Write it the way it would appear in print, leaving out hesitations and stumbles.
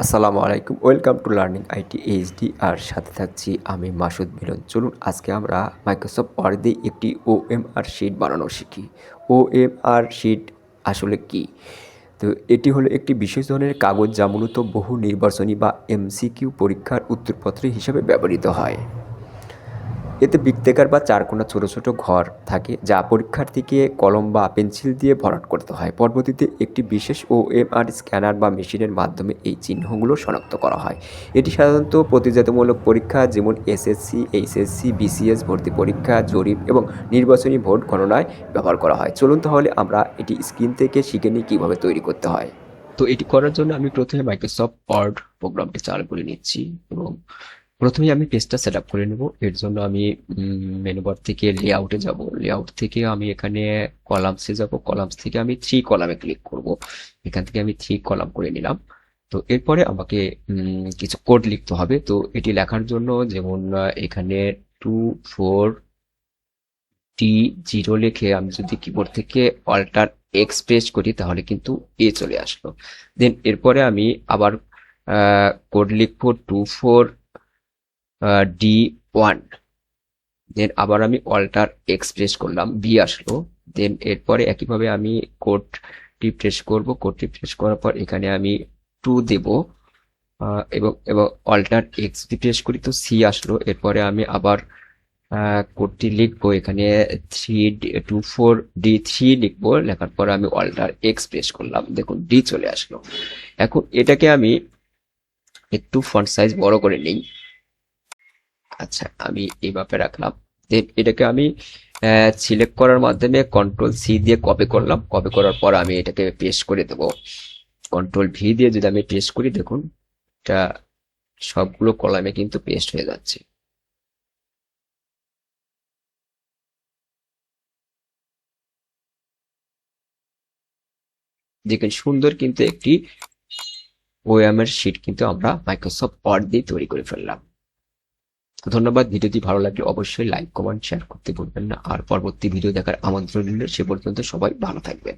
আসসালামু আলাইকুম, welcome to learning IT HD. আর সাথে থাকছি আমি মাসুদ মিলন। চলুন আজকে আমরা মাইক্রোসফট ওয়ার্ড দিয়ে একটি ওএমআর শিট বানানো শিখি। ওএমআর শিট আসলে কি? তো এটি হলো একটি বিশেষ ধরনের কাগজ যা মূলত বহু নির্বাচনী বা এমসিকিউ পরীক্ষার উত্তরপত্র হিসেবে ব্যবহৃত হয়। এতে বৃত্তাকার বা চারকোনা ছোট ছোট ঘর থাকে যা পরীক্ষার্থীকে কলম বা পেন্সিল দিয়ে ভরাট করতে হয়। পরবর্তীতে একটি বিশেষ ওএমআর স্ক্যানার বা মেশিনের মাধ্যমে এই চিহ্নগুলো শনাক্ত করা হয়। এটি সাধারণত প্রতিযোগিতামূলক পরীক্ষা যেমন এসএসসি, এইচএসসি, বিসিএস, ভর্তি পরীক্ষা, জরিপ এবং নির্বাচনী ভোট গণনায় ব্যবহার করা হয়। চলুন তাহলে আমরা এটি স্ক্রিন থেকে শিখে নিই কীভাবে তৈরি করতে হয়। তো এটি করার জন্য আমি প্রথমে মাইক্রোসফট ওয়ার্ড প্রোগ্রামটি চালু করে নিচ্ছি এবং প্রথমেই আমি পেজটা সেট আপ করে নেব। এর জন্য আমি মেনু বার থেকে লেআউটে যাব। লেআউট থেকে আমি এখানে কলামসে যাব। কলামস থেকে আমি 3 কলামে ক্লিক করব। এখান থেকে আমি 3 কলাম করে নিলাম। তো এরপরে আমাকে কিছু কোড লিখতে হবে। তো এটি লেখার জন্য যেমন এখানে 24D0 লিখে আমি যদি কিবোর্ড থেকে অল্টার এক্স প্রেস করি তাহলে কিন্তু এ চলে আসলো। দেন এরপরে আমি আবার কোড লিখবো 24D1। দেন আবার আমি অল্টার এক্স প্রেস করলাম, বি আসলো। দেন এরপরে একইভাবে আমি কোডটি প্রেস করব। কোডটি প্রেস করার পর এখানে আমি 2 দেব এবং এবং অল্টার এক্স প্রেস করি তো সি আসলো। এরপরে আমি আবার কোডটি লিখবো, এখানে 24D3 লিখবো। লেখার পর আমি অল্টার এক্স প্রেস করলাম, দেখুন ডি চলে আসলো। এখন এটাকে আমি একটু ফন্ট সাইজ বড় করে নিই। আচ্ছা, আমি এইভাবে রাখলাম। দেন এটাকে আমি সিলেক্ট করার মাধ্যমে কন্ট্রোল সি দিয়ে কপি করলাম। কপি করার পর আমি এটাকে পেস্ট করে দেব। কন্ট্রোল ভি দিয়ে যদি আমি পেস্ট করি, দেখুন এটা সবগুলো কলামে কিন্তু পেস্ট হয়ে যাচ্ছে। দেখুন সুন্দর কিন্তু একটি ওএমআর শিট কিন্তু আমরা মাইক্রোসফট ওয়ার্ড দিয়ে তৈরি করে ফেললাম। ধন্যবাদ। ভিডিওটি ভালো লাগলে অবশ্যই লাইক, কমেন্ট, শেয়ার করতে ভুলবেন না। আর পরবর্তী ভিডিও দেখার আমন্ত্রণ রইল। সে পর্যন্ত সবাই ভালো থাকবেন।